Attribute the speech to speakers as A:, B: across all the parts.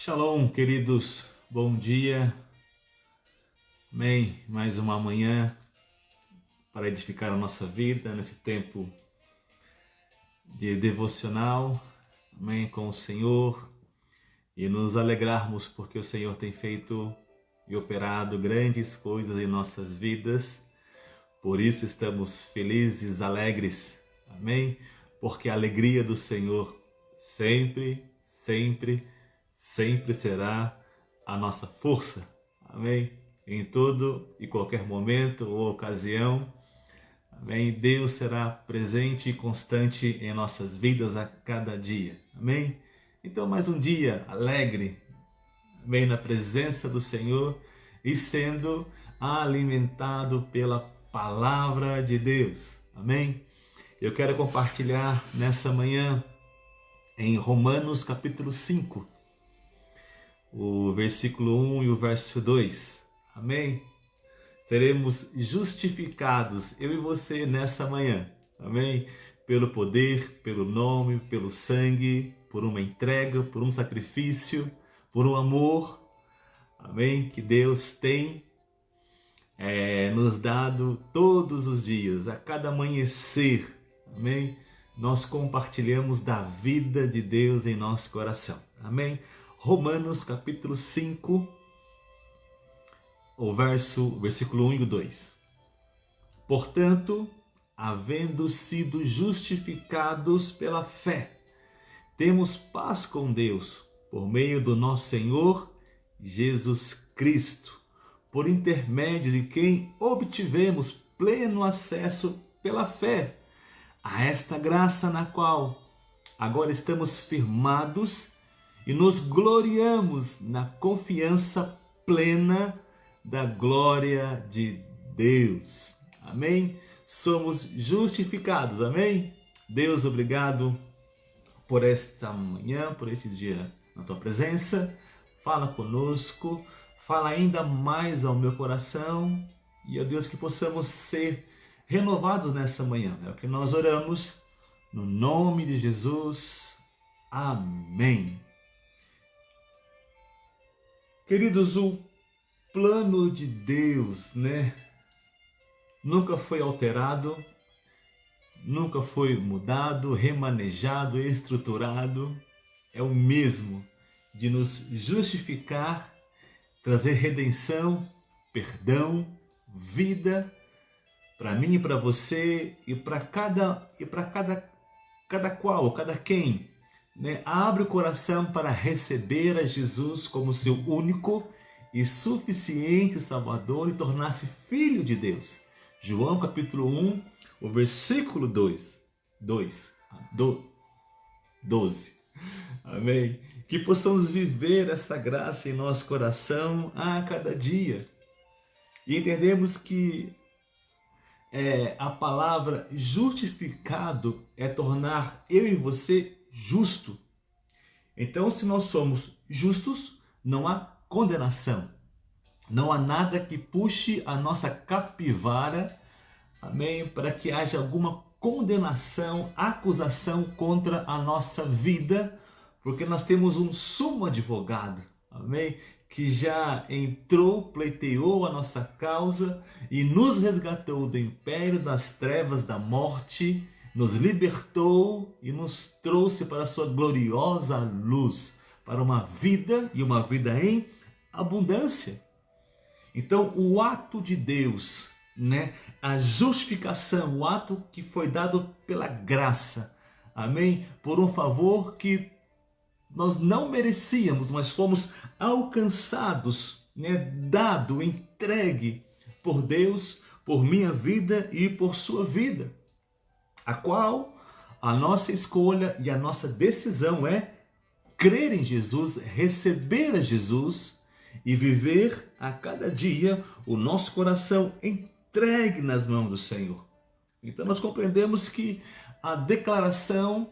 A: Shalom, queridos, bom dia, amém, mais uma manhã para edificar a nossa vida nesse tempo de devocional, amém, com o Senhor e nos alegrarmos porque o Senhor tem feito e operado grandes coisas em nossas vidas, por isso estamos felizes, alegres, amém, porque a alegria do Senhor sempre será a nossa força, amém? Em todo e qualquer momento ou ocasião, amém? Deus será presente e constante em nossas vidas a cada dia, amém? Então, mais um dia alegre, amém? Na presença do Senhor e sendo alimentado pela palavra de Deus, amém? Eu quero compartilhar nessa manhã em Romanos capítulo 5, o versículo 1 e o verso 2, amém? Seremos justificados, eu e você, nessa manhã, amém? Pelo poder, pelo nome, pelo sangue, por uma entrega, por um sacrifício, por um amor, amém? Que Deus tem nos dado todos os dias, a cada amanhecer, amém? Nós compartilhamos da vida de Deus em nosso coração, amém? Romanos capítulo 5, o versículo 1 e o 2. Portanto, havendo sido justificados pela fé, temos paz com Deus, por meio do nosso Senhor Jesus Cristo, por intermédio de quem obtivemos pleno acesso pela fé a esta graça na qual agora estamos firmados e nos gloriamos na confiança plena da glória de Deus. Amém? Somos justificados, amém? Deus, obrigado por esta manhã, por este dia na tua presença. Fala conosco, fala ainda mais ao meu coração e, ó Deus, que possamos ser renovados nessa manhã. É o que nós oramos no nome de Jesus. Amém. Queridos, o plano de Deus, nunca foi alterado, nunca foi mudado, remanejado, estruturado. É o mesmo de nos justificar, trazer redenção, perdão, vida para mim e para você e para cada quem, abre o coração para receber a Jesus como seu único e suficiente Salvador e tornar-se filho de Deus. João capítulo 1, o versículo 12. Amém? Que possamos viver essa graça em nosso coração a cada dia. E entendemos que a palavra justificado é tornar eu e você justo. Então, se nós somos justos, não há condenação. Não há nada que puxe a nossa capivara, amém, para que haja alguma condenação, acusação contra a nossa vida, porque nós temos um sumo advogado, amém, que já entrou, pleiteou a nossa causa e nos resgatou do império das trevas da morte, nos libertou e nos trouxe para a sua gloriosa luz, para uma vida e uma vida em abundância. Então, o ato de Deus, a justificação, o ato que foi dado pela graça, amém? Por um favor que nós não merecíamos, mas fomos alcançados, dado, entregue por Deus, por minha vida e por sua vida, a qual a nossa escolha e a nossa decisão é crer em Jesus, receber a Jesus e viver a cada dia o nosso coração entregue nas mãos do Senhor. Então nós compreendemos que a declaração,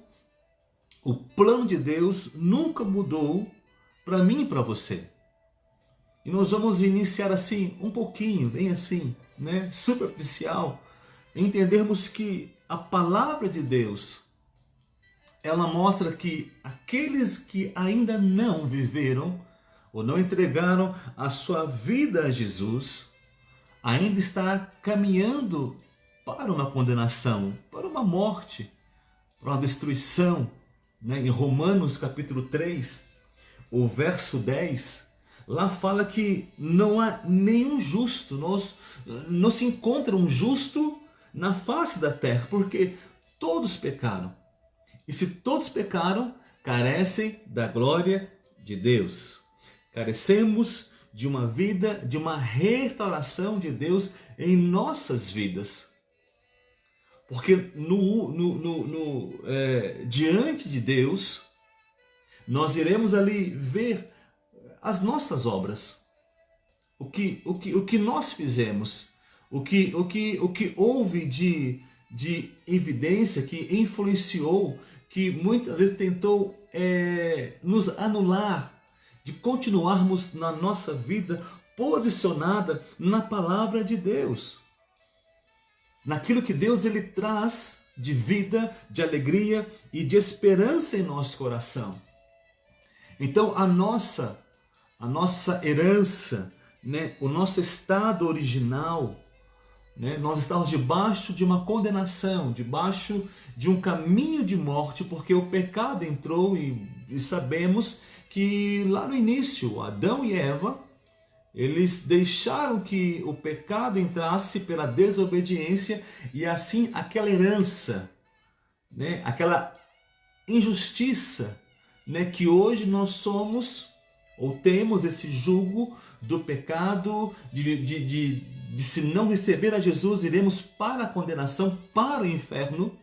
A: o plano de Deus nunca mudou para mim e para você. E nós vamos iniciar assim, um pouquinho, bem assim, superficial, entendermos que a palavra de Deus ela mostra que aqueles que ainda não viveram ou não entregaram a sua vida a Jesus, ainda está caminhando para uma condenação, para uma morte, para uma destruição. Né? Em Romanos capítulo 3, o verso 10, lá fala que não há nenhum justo, não se encontra um justo na face da terra, porque todos pecaram. E se todos pecaram, carecem da glória de Deus. Carecemos de uma vida, de uma restauração de Deus em nossas vidas. Porque diante de Deus, nós iremos ali ver as nossas obras. O que nós fizemos. O que houve de evidência que influenciou, que muitas vezes tentou nos anular de continuarmos na nossa vida posicionada na palavra de Deus, naquilo que Deus ele traz de vida, de alegria e de esperança em nosso coração. Então a nossa herança, né, o nosso estado original, né, nós estamos debaixo de uma condenação, debaixo de um caminho de morte, porque o pecado entrou e sabemos que lá no início, Adão e Eva, eles deixaram que o pecado entrasse pela desobediência e assim aquela herança, né, aquela injustiça, né, que hoje nós somos ou temos esse jugo do pecado, de se não receber a Jesus, iremos para a condenação, para o inferno.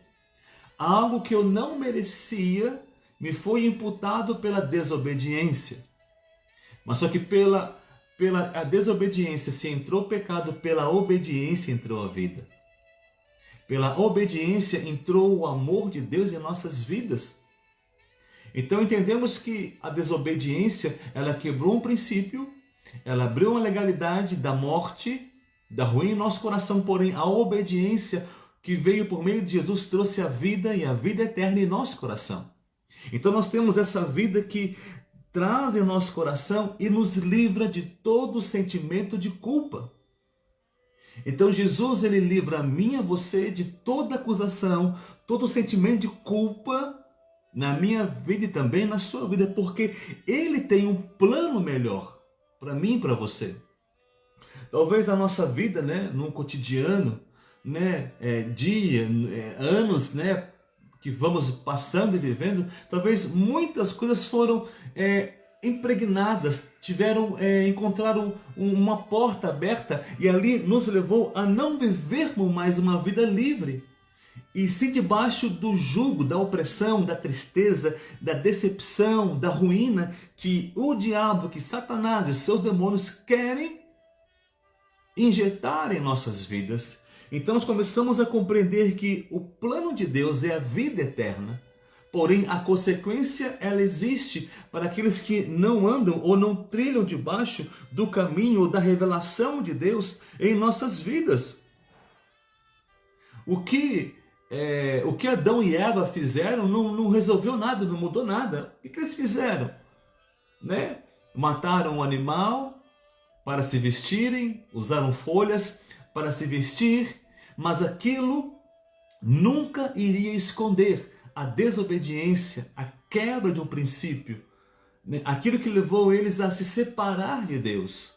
A: Algo que eu não merecia me foi imputado pela desobediência. Mas só que pela a desobediência, se entrou o pecado, pela obediência entrou a vida. Pela obediência entrou o amor de Deus em nossas vidas. Então entendemos que a desobediência, ela quebrou um princípio, ela abriu uma legalidade da morte, da ruim em nosso coração, porém a obediência que veio por meio de Jesus trouxe a vida e a vida eterna em nosso coração. Então nós temos essa vida que traz em nosso coração e nos livra de todo sentimento de culpa. Então Jesus ele livra a mim e a você de toda acusação, todo sentimento de culpa na minha vida e também na sua vida, porque Ele tem um plano melhor para mim e para você. Talvez a nossa vida, né, no cotidiano, né, anos, né, que vamos passando e vivendo, talvez muitas coisas foram impregnadas, encontraram uma porta aberta e ali nos levou a não vivermos mais uma vida livre. E se debaixo do jugo, da opressão, da tristeza, da decepção, da ruína que o diabo, que Satanás e seus demônios querem injetar em nossas vidas. Então nós começamos a compreender que o plano de Deus é a vida eterna. Porém, a consequência ela existe para aqueles que não andam ou não trilham debaixo do caminho ou da revelação de Deus em nossas vidas. O que Adão e Eva fizeram não resolveu nada, não mudou nada. O que eles fizeram? Né? Mataram um animal para se vestirem, usaram folhas para se vestir, mas aquilo nunca iria esconder a desobediência, a quebra de um princípio, né? Aquilo que levou eles a se separar de Deus.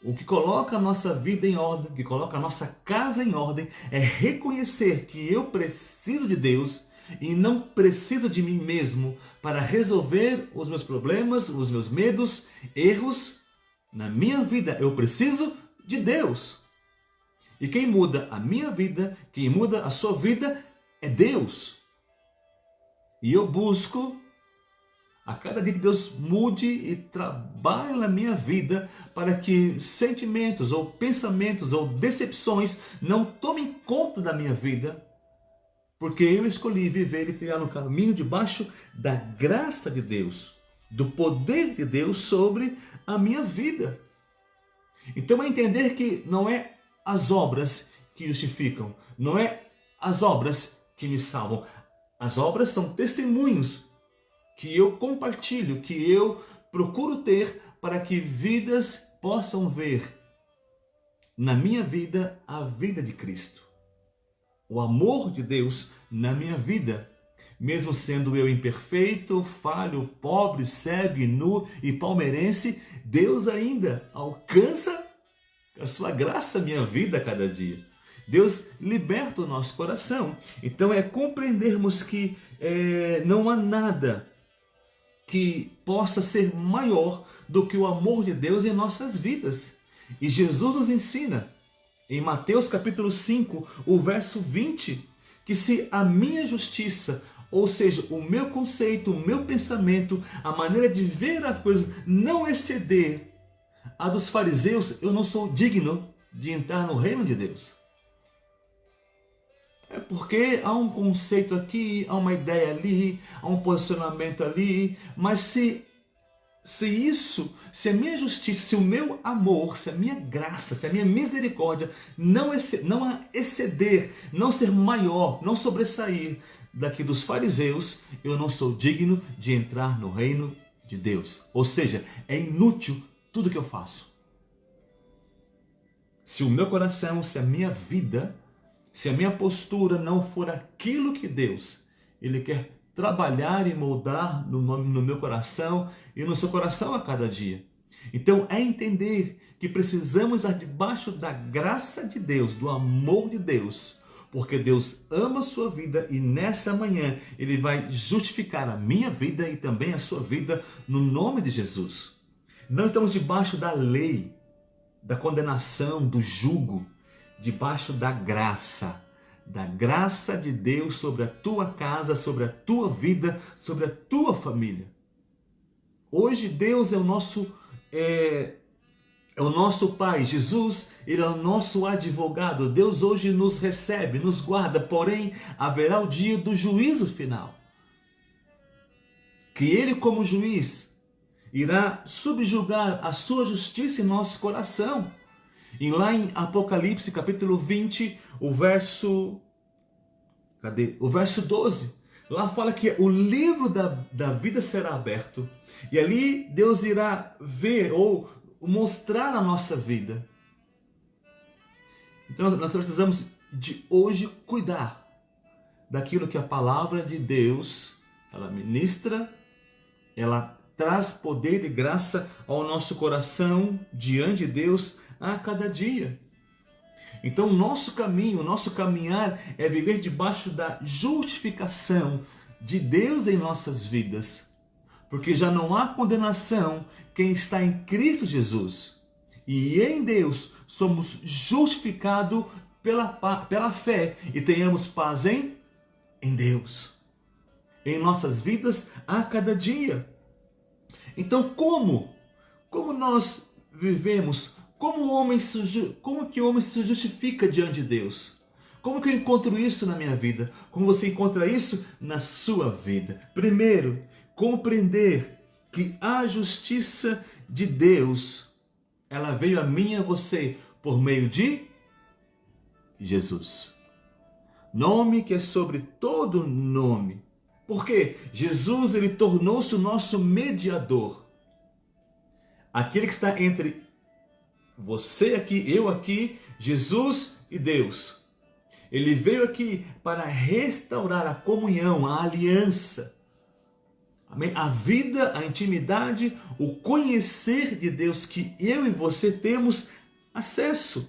A: O que coloca a nossa vida em ordem, o que coloca a nossa casa em ordem, é reconhecer que eu preciso de Deus e não preciso de mim mesmo para resolver os meus problemas, os meus medos, erros na minha vida. Eu preciso de Deus. E quem muda a minha vida, quem muda a sua vida é Deus. E eu busco a cada dia que Deus mude e trabalhe na minha vida para que sentimentos ou pensamentos ou decepções não tomem conta da minha vida, porque eu escolhi viver e trilhar no caminho debaixo da graça de Deus, do poder de Deus sobre a minha vida. Então é entender que não é as obras que justificam, não é as obras que me salvam. As obras são testemunhos que eu compartilho, que eu procuro ter para que vidas possam ver na minha vida a vida de Cristo. O amor de Deus na minha vida, mesmo sendo eu imperfeito, falho, pobre, cego, nu e palmeirense, Deus ainda alcança a sua graça na minha vida a cada dia. Deus liberta o nosso coração. Então é compreendermos que não há nada que possa ser maior do que o amor de Deus em nossas vidas. E Jesus nos ensina, em Mateus capítulo 5, o verso 20, que se a minha justiça, ou seja, o meu conceito, o meu pensamento, a maneira de ver as coisas não exceder a dos fariseus, eu não sou digno de entrar no reino de Deus. É porque há um conceito aqui, há uma ideia ali, há um posicionamento ali, mas se a minha justiça, se o meu amor, se a minha graça, se a minha misericórdia não exceder, não ser maior, não sobressair daqui dos fariseus, eu não sou digno de entrar no reino de Deus. Ou seja, é inútil tudo que eu faço. Se o meu coração, se a minha vida, se a minha postura não for aquilo que Deus, Ele quer trabalhar e moldar no meu coração e no seu coração a cada dia. Então é entender que precisamos estar debaixo da graça de Deus, do amor de Deus, porque Deus ama a sua vida e nessa manhã Ele vai justificar a minha vida e também a sua vida no nome de Jesus. Não estamos debaixo da lei, da condenação, do jugo, debaixo da graça de Deus sobre a tua casa, sobre a tua vida, sobre a tua família. Hoje Deus é o nosso Pai. Jesus, Ele é o nosso advogado. Deus hoje nos recebe, nos guarda, porém haverá o dia do juízo final, que Ele, como juiz, irá subjugar a sua justiça em nosso coração. E lá em Apocalipse capítulo 20, o verso 12, lá fala que o livro da vida será aberto. E ali Deus irá ver ou mostrar a nossa vida. Então nós precisamos de hoje cuidar daquilo que a palavra de Deus, ela ministra, ela traz poder e graça ao nosso coração diante de Deus a cada dia. Então o nosso caminho, o nosso caminhar é viver debaixo da justificação de Deus em nossas vidas. Porque já não há condenação quem está em Cristo Jesus. E em Deus somos justificados pela fé e tenhamos paz em Deus. Em nossas vidas a cada dia. Então como nós vivemos? Como que o homem se justifica diante de Deus? Como que eu encontro isso na minha vida? Como você encontra isso na sua vida? Primeiro, compreender que a justiça de Deus, ela veio a mim e a você por meio de Jesus. Nome que é sobre todo nome. Porque Jesus, ele tornou-se o nosso mediador. Aquele que está entre você aqui, eu aqui, Jesus e Deus. Ele veio aqui para restaurar a comunhão, a aliança, a vida, a intimidade, o conhecer de Deus que eu e você temos acesso.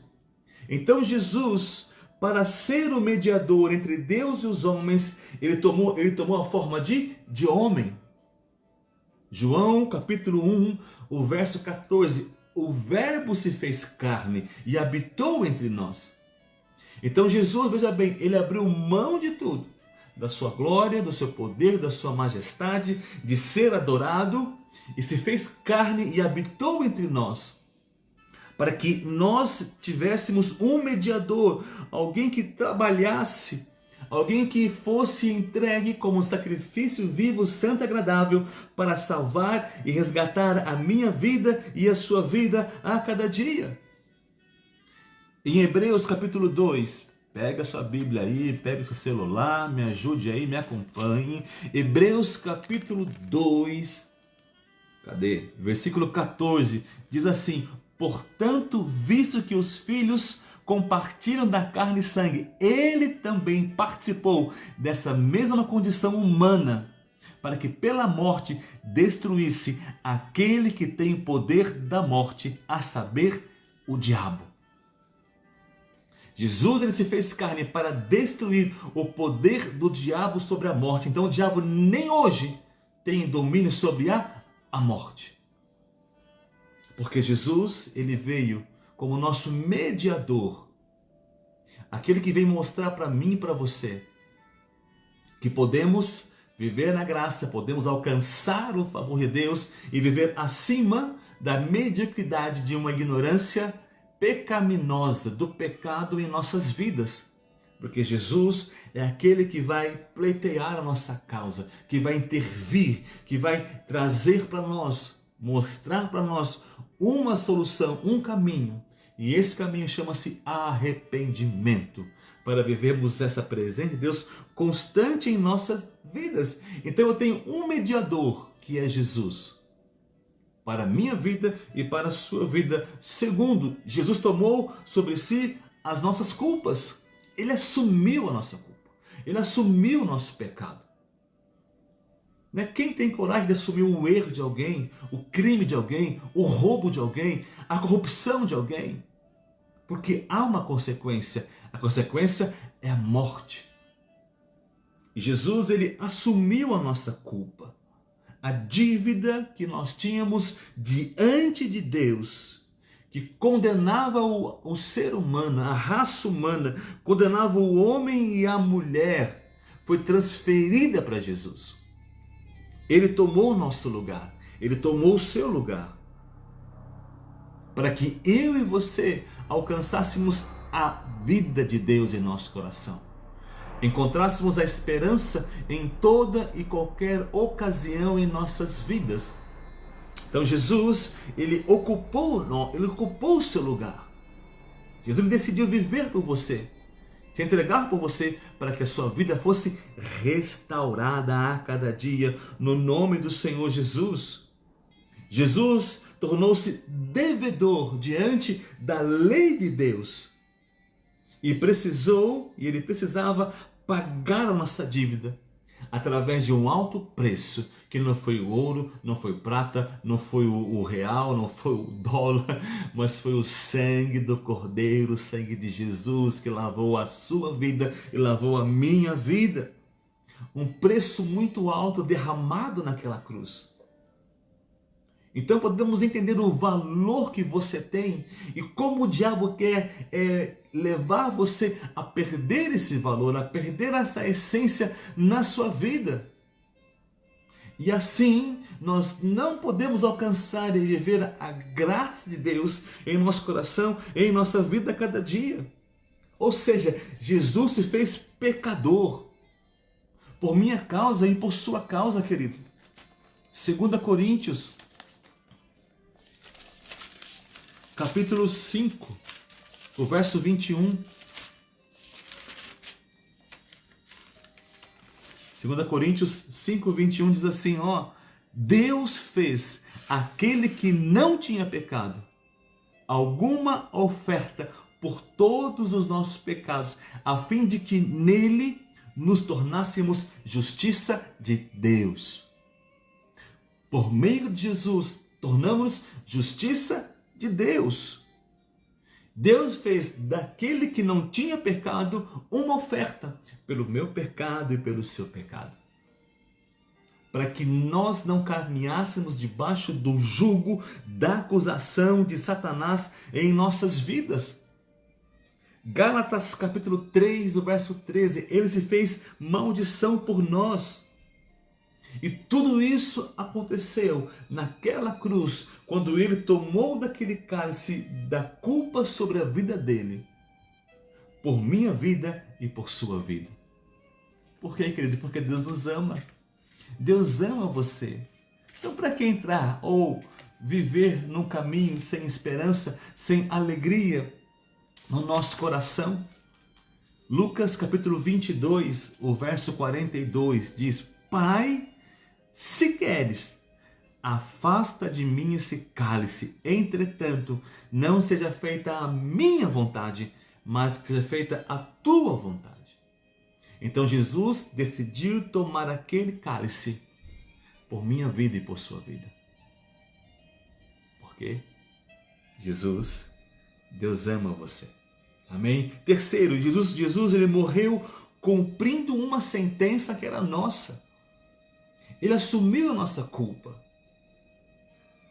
A: Então Jesus, para ser o mediador entre Deus e os homens, ele tomou a forma de homem. João capítulo 1, o verso 14. O verbo se fez carne e habitou entre nós. Então Jesus, veja bem, ele abriu mão de tudo. Da sua glória, do seu poder, da sua majestade, de ser adorado. E se fez carne e habitou entre nós. Para que nós tivéssemos um mediador, alguém que trabalhasse, alguém que fosse entregue como um sacrifício vivo, santo e agradável, para salvar e resgatar a minha vida e a sua vida a cada dia. Em Hebreus capítulo 2, Pega sua Bíblia aí, pega seu celular, me ajude aí, me acompanhe. Hebreus capítulo 2, cadê? Versículo 14, diz assim: portanto, visto que os filhos compartilham da carne e sangue, ele também participou dessa mesma condição humana, para que pela morte destruísse aquele que tem poder da morte, a saber, o diabo. Jesus, ele se fez carne para destruir o poder do diabo sobre a morte. Então o diabo nem hoje tem domínio sobre a morte. Porque Jesus, ele veio como nosso mediador. Aquele que vem mostrar para mim e para você que podemos viver na graça, podemos alcançar o favor de Deus e viver acima da mediocridade de uma ignorância pecaminosa, do pecado em nossas vidas. Porque Jesus é aquele que vai pleitear a nossa causa, que vai intervir, que vai trazer para nós, mostrar para nós uma solução, um caminho. E esse caminho chama-se arrependimento, para vivermos essa presença de Deus constante em nossas vidas. Então eu tenho um mediador, que é Jesus, para a minha vida e para a sua vida. Segundo, Jesus tomou sobre si as nossas culpas. Ele assumiu a nossa culpa. Ele assumiu o nosso pecado. Quem tem coragem de assumir o erro de alguém, o crime de alguém, o roubo de alguém, a corrupção de alguém? Porque há uma consequência. A consequência é a morte. E Jesus, ele assumiu a nossa culpa. A dívida que nós tínhamos diante de Deus, que condenava o ser humano, a raça humana, condenava o homem e a mulher, foi transferida para Jesus. Ele tomou o nosso lugar, ele tomou o seu lugar, para que eu e você alcançássemos a vida de Deus em nosso coração. Encontrássemos a esperança em toda e qualquer ocasião em nossas vidas. Então Jesus, ele ocupou o seu lugar. Jesus decidiu viver por você, se entregar por você, para que a sua vida fosse restaurada a cada dia, no nome do Senhor Jesus. Jesus tornou-se devedor diante da lei de Deus. E ele precisava pagar a nossa dívida através de um alto preço, que não foi o ouro, não foi prata, não foi o real, não foi o dólar, mas foi o sangue do Cordeiro, o sangue de Jesus, que lavou a sua vida e lavou a minha vida. Um preço muito alto derramado naquela cruz. Então podemos entender o valor que você tem e como o diabo quer levar você a perder esse valor, a perder essa essência na sua vida. E assim nós não podemos alcançar e viver a graça de Deus em nosso coração, em nossa vida a cada dia. Ou seja, Jesus se fez pecador por minha causa e por sua causa, querido. 2 Coríntios capítulo 5, o verso 21. 2 Coríntios 5, 21 diz assim, Deus fez aquele que não tinha pecado alguma oferta por todos os nossos pecados, a fim de que nele nos tornássemos justiça de Deus. Por meio de Jesus, tornamos-nos justiça de Deus. Deus fez daquele que não tinha pecado uma oferta pelo meu pecado e pelo seu pecado, para que nós não caminhássemos debaixo do jugo da acusação de Satanás em nossas vidas. Gálatas capítulo 3, o verso 13, ele se fez maldição por nós. E tudo isso aconteceu naquela cruz, quando ele tomou daquele cálice da culpa sobre a vida dele, por minha vida e por sua vida. Por quê, querido? Porque Deus nos ama. Deus ama você. Então, para que entrar ou viver num caminho sem esperança, sem alegria no nosso coração? Lucas capítulo 22, o verso 42 diz: Pai, se queres, afasta de mim esse cálice, entretanto, não seja feita a minha vontade, mas que seja feita a tua vontade. Então Jesus decidiu tomar aquele cálice por minha vida e por sua vida. Porque Jesus, Deus ama você. Amém? Terceiro, Jesus ele morreu cumprindo uma sentença que era nossa. Ele assumiu a nossa culpa.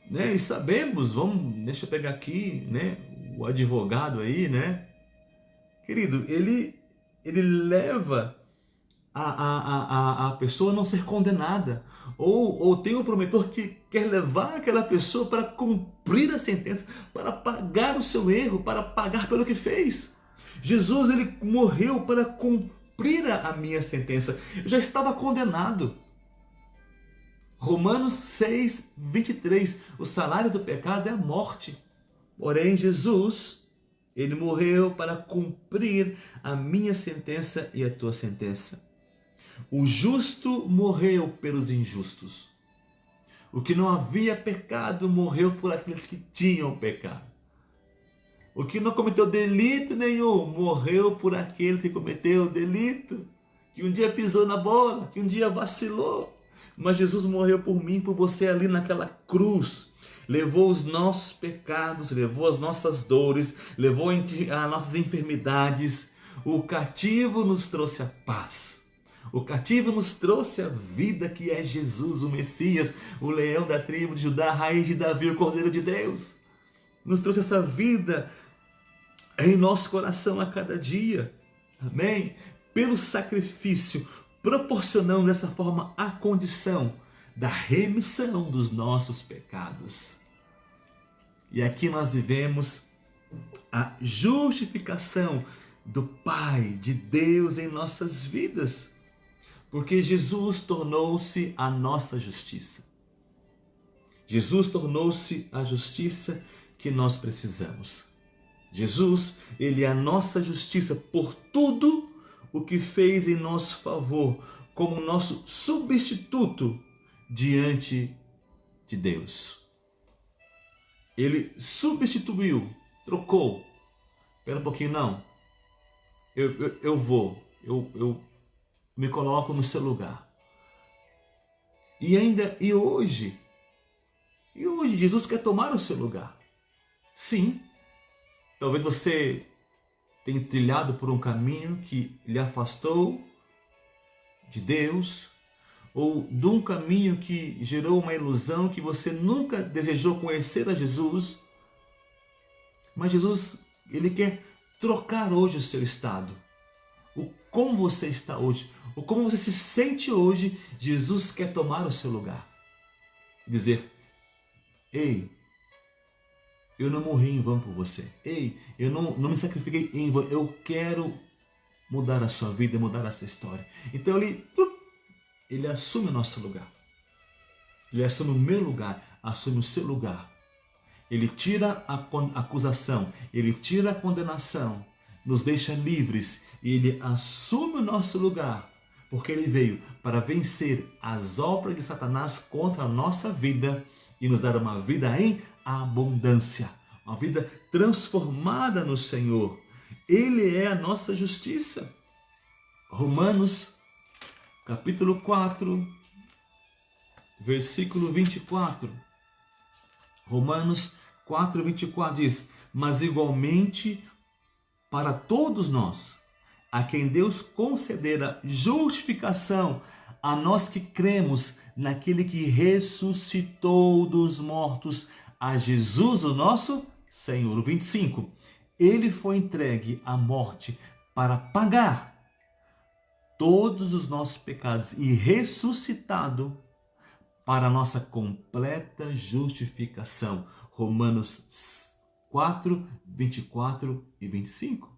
A: Né? E sabemos, deixa eu pegar aqui, né, o advogado aí, né? Querido, ele leva a pessoa a não ser condenada. Ou tem um promotor que quer levar aquela pessoa para cumprir a sentença, para pagar o seu erro, para pagar pelo que fez. Jesus, ele morreu para cumprir a minha sentença. Eu já estava condenado. Romanos 6, 23. O salário do pecado é a morte. Porém, Jesus, ele morreu para cumprir a minha sentença e a tua sentença. O justo morreu pelos injustos. O que não havia pecado morreu por aqueles que tinham pecado. O que não cometeu delito nenhum morreu por aquele que cometeu delito, que um dia pisou na bola, que um dia vacilou. Mas Jesus morreu por mim, por você ali naquela cruz. Levou os nossos pecados, levou as nossas dores, levou as nossas enfermidades. O cativo nos trouxe a paz. O cativo nos trouxe a vida, que é Jesus, o Messias, o leão da tribo de Judá, a raiz de Davi, o Cordeiro de Deus. Nos trouxe essa vida em nosso coração a cada dia. Amém? Pelo sacrifício, proporcionando dessa forma a condição da remissão dos nossos pecados. E aqui nós vivemos a justificação do Pai, de Deus em nossas vidas. Porque Jesus tornou-se a nossa justiça. Jesus tornou-se a justiça que nós precisamos. Jesus, ele é a nossa justiça por tudo o que fez em nosso favor, como nosso substituto diante de Deus. Ele substituiu, trocou. Espera um pouquinho, não. Eu me coloco no seu lugar. E hoje Jesus quer tomar o seu lugar. Sim, talvez você tenha trilhado por um caminho que lhe afastou de Deus, ou de um caminho que gerou uma ilusão que você nunca desejou conhecer a Jesus. Mas Jesus, ele quer trocar hoje o seu estado. O como você está hoje, o como você se sente hoje. Jesus quer tomar o seu lugar. Dizer: ei, eu não morri em vão por você. Ei, eu não me sacrifiquei em vão. Eu quero mudar a sua vida, mudar a sua história. Então ele assume o nosso lugar. Ele assume o meu lugar, assume o seu lugar. Ele tira a acusação, ele tira a condenação, nos deixa livres, e ele assume o nosso lugar, porque ele veio para vencer as obras de Satanás contra a nossa vida e nos dar uma vida em abundância, uma vida transformada no Senhor. Ele é a nossa justiça. Romanos capítulo 4, versículo 24. Romanos 4, 24 diz: mas igualmente para todos nós, a quem Deus concedera justificação, a nós que cremos naquele que ressuscitou dos mortos, a Jesus, o nosso Senhor. O 25. Ele foi entregue à morte para pagar todos os nossos pecados e ressuscitado para a nossa completa justificação. Romanos 4, 24 e 25.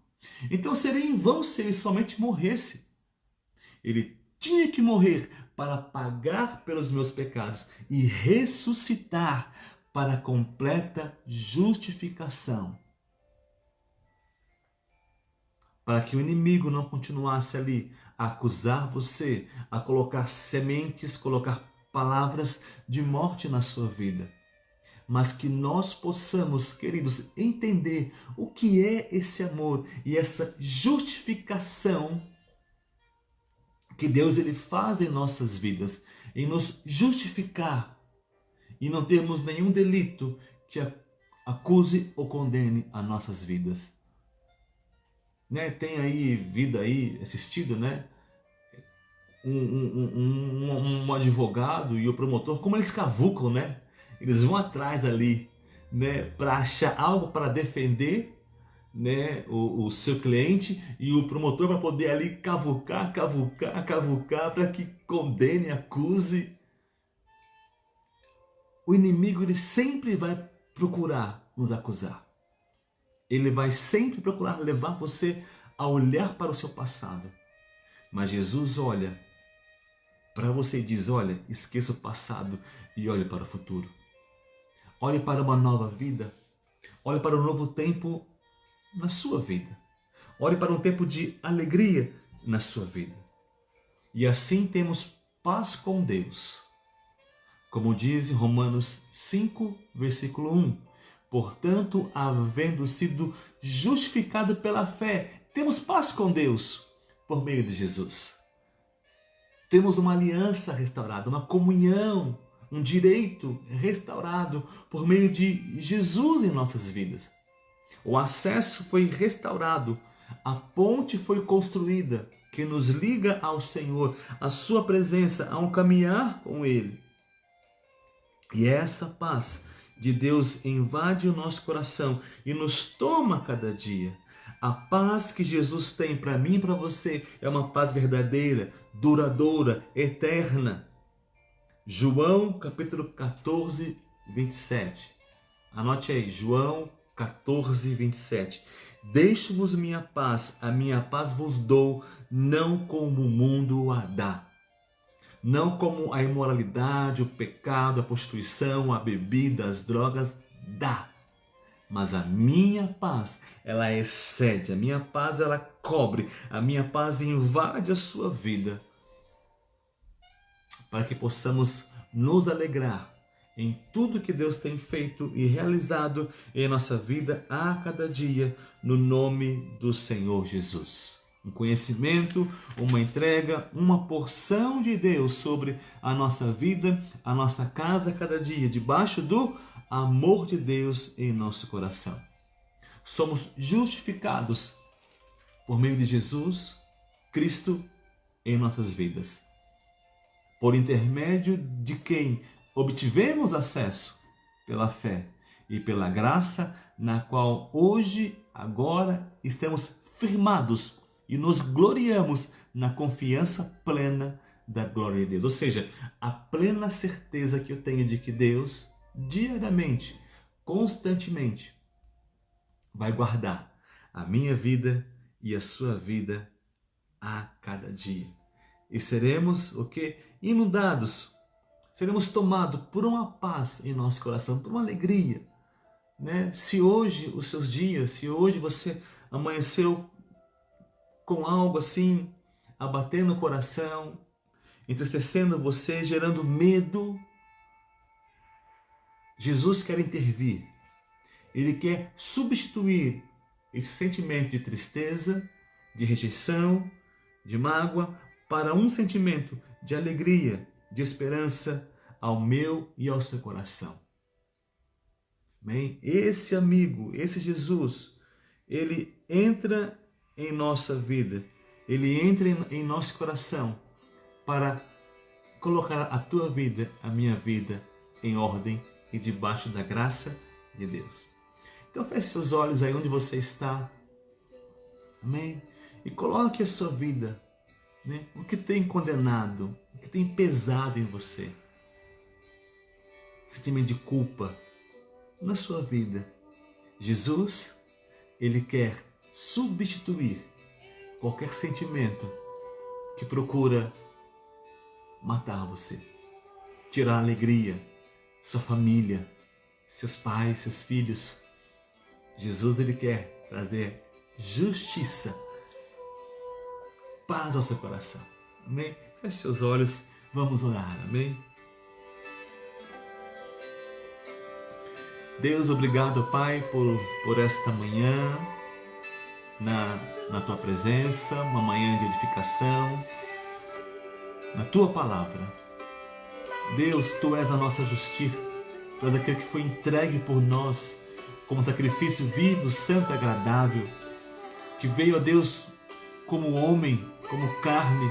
A: Então seria em vão se ele somente morresse. Ele tinha que morrer para pagar pelos meus pecados e ressuscitar para a completa justificação. para que o inimigo não continuasse ali a acusar você, a colocar sementes, colocar palavras de morte na sua vida. Mas que nós possamos, queridos, entender o que é esse amor e essa justificação que Deus ele faz em nossas vidas, em nos justificar e não termos nenhum delito que acuse ou condene as nossas vidas. Né? Tem aí vida aí assistido, né? Um advogado e o promotor, como eles cavucam, né? Eles vão atrás ali, né? Para achar algo para defender, né? O seu cliente, e o promotor para poder ali cavucar para que condene, acuse. O inimigo ele sempre vai procurar nos acusar. Ele vai sempre procurar levar você a olhar para o seu passado. Mas Jesus olha para você e diz: olha, esqueça o passado e olhe para o futuro. Olhe para uma nova vida. Olhe para um novo tempo na sua vida. Olhe para um tempo de alegria na sua vida. E assim temos paz com Deus. Como diz em Romanos 5, versículo 1. Portanto, havendo sido justificado pela fé, temos paz com Deus por meio de Jesus. Temos uma aliança restaurada, uma comunhão, um direito restaurado por meio de Jesus em nossas vidas. O acesso foi restaurado, a ponte foi construída que nos liga ao Senhor, a sua presença, a um caminhar com Ele. E essa paz de Deus invade o nosso coração e nos toma cada dia. A paz que Jesus tem para mim e para você é uma paz verdadeira, duradoura, eterna. João capítulo 14, 27. Anote aí, João 14, 27. Deixo-vos minha paz, a minha paz vos dou, não como o mundo a dá. Não como a imoralidade, o pecado, a prostituição, a bebida, as drogas dá. Mas a minha paz, ela excede, a minha paz, ela cobre, a minha paz invade a sua vida. Para que possamos nos alegrar em tudo que Deus tem feito e realizado em nossa vida a cada dia, no nome do Senhor Jesus. Um conhecimento, uma entrega, uma porção de Deus sobre a nossa vida, a nossa casa a cada dia, debaixo do amor de Deus em nosso coração. Somos justificados por meio de Jesus, Cristo, em nossas vidas. Por intermédio de quem obtivemos acesso pela fé e pela graça, na qual hoje, agora, estamos firmados e nos gloriamos na confiança plena da glória de Deus. Ou seja, a plena certeza que eu tenho de que Deus, diariamente, constantemente, vai guardar a minha vida e a sua vida a cada dia. E seremos o quê? Inundados. Seremos tomados por uma paz em nosso coração, por uma alegria. Né? Se hoje os seus dias, se hoje você amanheceu com algo assim, abatendo o coração, entristecendo você, gerando medo, Jesus quer intervir. Ele quer substituir esse sentimento de tristeza, de rejeição, de mágoa, para um sentimento de alegria, de esperança ao meu e ao seu coração. Amém? Esse amigo, esse Jesus, ele entra em nossa vida, ele entra em nosso coração para colocar a tua vida, a minha vida, em ordem e debaixo da graça de Deus. Então feche seus olhos aí onde você está. Amém? E coloque a sua vida, né? O que tem condenado, o que tem pesado em você. Sentimento de culpa na sua vida. Jesus, ele quer substituir qualquer sentimento que procura matar você, tirar a alegria, sua família, seus pais, seus filhos. Jesus, ele quer trazer justiça paz ao seu coração. Amém? Feche seus olhos, vamos orar. Amém? Deus, obrigado, Pai, por esta manhã, na Tua presença, uma manhã de edificação, na Tua palavra. Deus, Tu és a nossa justiça, Tu és aquele que foi entregue por nós como sacrifício vivo, santo e agradável, que veio a Deus como homem, como carne,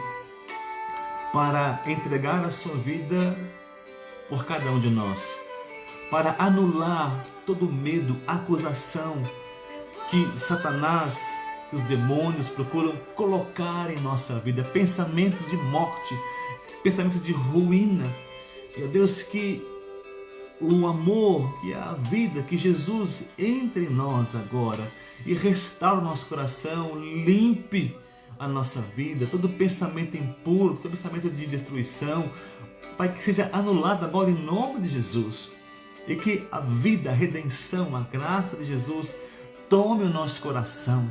A: para entregar a sua vida por cada um de nós, para anular todo medo, acusação que Satanás, que os demônios procuram colocar em nossa vida, pensamentos de morte, pensamentos de ruína. E ó Deus, que o amor, que a vida, que Jesus entre em nós agora e restaure o nosso coração, limpe a nossa vida, todo pensamento impuro, todo pensamento de destruição, Pai, que seja anulado agora em nome de Jesus. E que a vida, a redenção, a graça de Jesus tome o nosso coração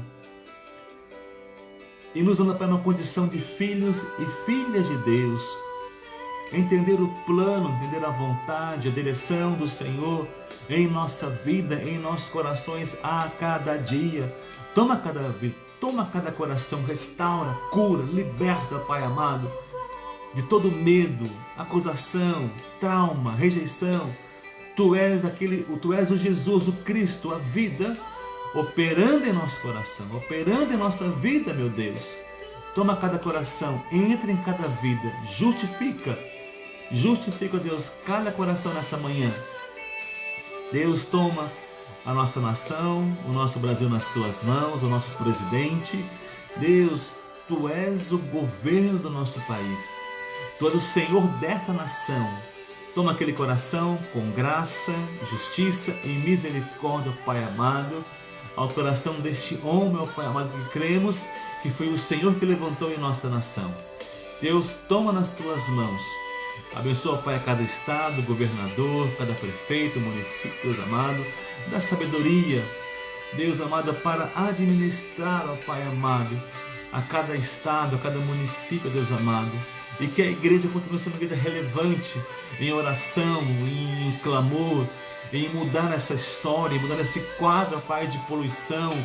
A: e nos dando para uma condição de filhos e filhas de Deus, entender o plano, entender a vontade, a direção do Senhor em nossa vida, em nossos corações a cada dia. Toma cada coração, restaura, cura, liberta, Pai amado, de todo medo, acusação, trauma, rejeição. Tu és o Jesus, o Cristo, a vida, operando em nosso coração, operando em nossa vida, meu Deus. Toma cada coração, entra em cada vida, justifica, Deus, cada coração nessa manhã. Deus, toma a nossa nação, o nosso Brasil nas tuas mãos, o nosso presidente. Deus, Tu és o governo do nosso país, Tu és o Senhor desta nação. Toma aquele coração com graça, justiça e misericórdia, Pai amado, ao coração deste homem, ó Pai amado, que cremos que foi o Senhor que levantou em nossa nação. Deus, toma nas Tuas mãos. Abençoa, Pai, a cada estado, governador, cada prefeito, município, Deus amado, dá sabedoria, Deus amado, para administrar, ó Pai amado, a cada estado, a cada município, Deus amado. E que a igreja continue sendo uma igreja relevante em oração, em clamor, em mudar essa história, em mudar esse quadro, Pai, de poluição,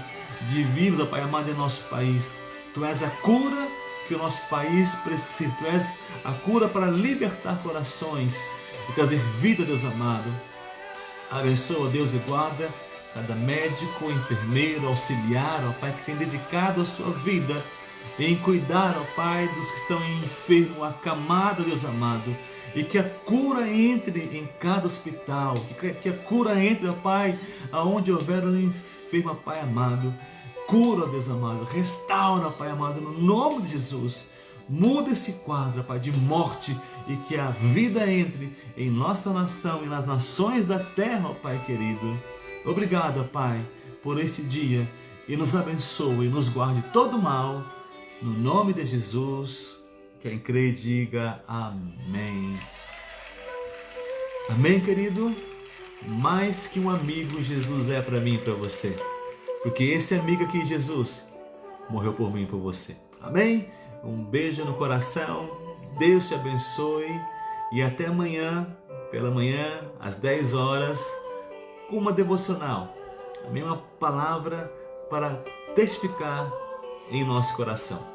A: de vírus, Pai amado, em nosso país. Tu és a cura que o nosso país precisa. Tu és a cura para libertar corações e trazer vida, Deus amado. Abençoa, Deus, e guarda cada médico, enfermeiro, auxiliar, ó Pai, que tem dedicado a sua vida em cuidar, ó Pai, dos que estão enfermos, acamados, Deus amado, e que a cura entre em cada hospital, que a cura entre, ó Pai, aonde houver um enfermo, ó Pai amado. Cura, Deus amado, restaura, Pai amado, no nome de Jesus. Muda esse quadro, Pai, de morte, e que a vida entre em nossa nação e nas nações da terra, ó Pai querido. Obrigado, Pai, por este dia, e nos abençoe e nos guarde todo mal. No nome de Jesus, quem crê diga amém. Amém, querido? Mais que um amigo, Jesus é para mim e para você. Porque esse amigo aqui, Jesus, morreu por mim e por você. Amém? Um beijo no coração. Deus te abençoe. E até amanhã, pela manhã, às 10 horas, com uma devocional. A mesma palavra para testificar em nosso coração.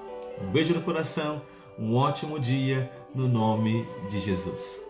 A: Um beijo no coração, um ótimo dia no nome de Jesus.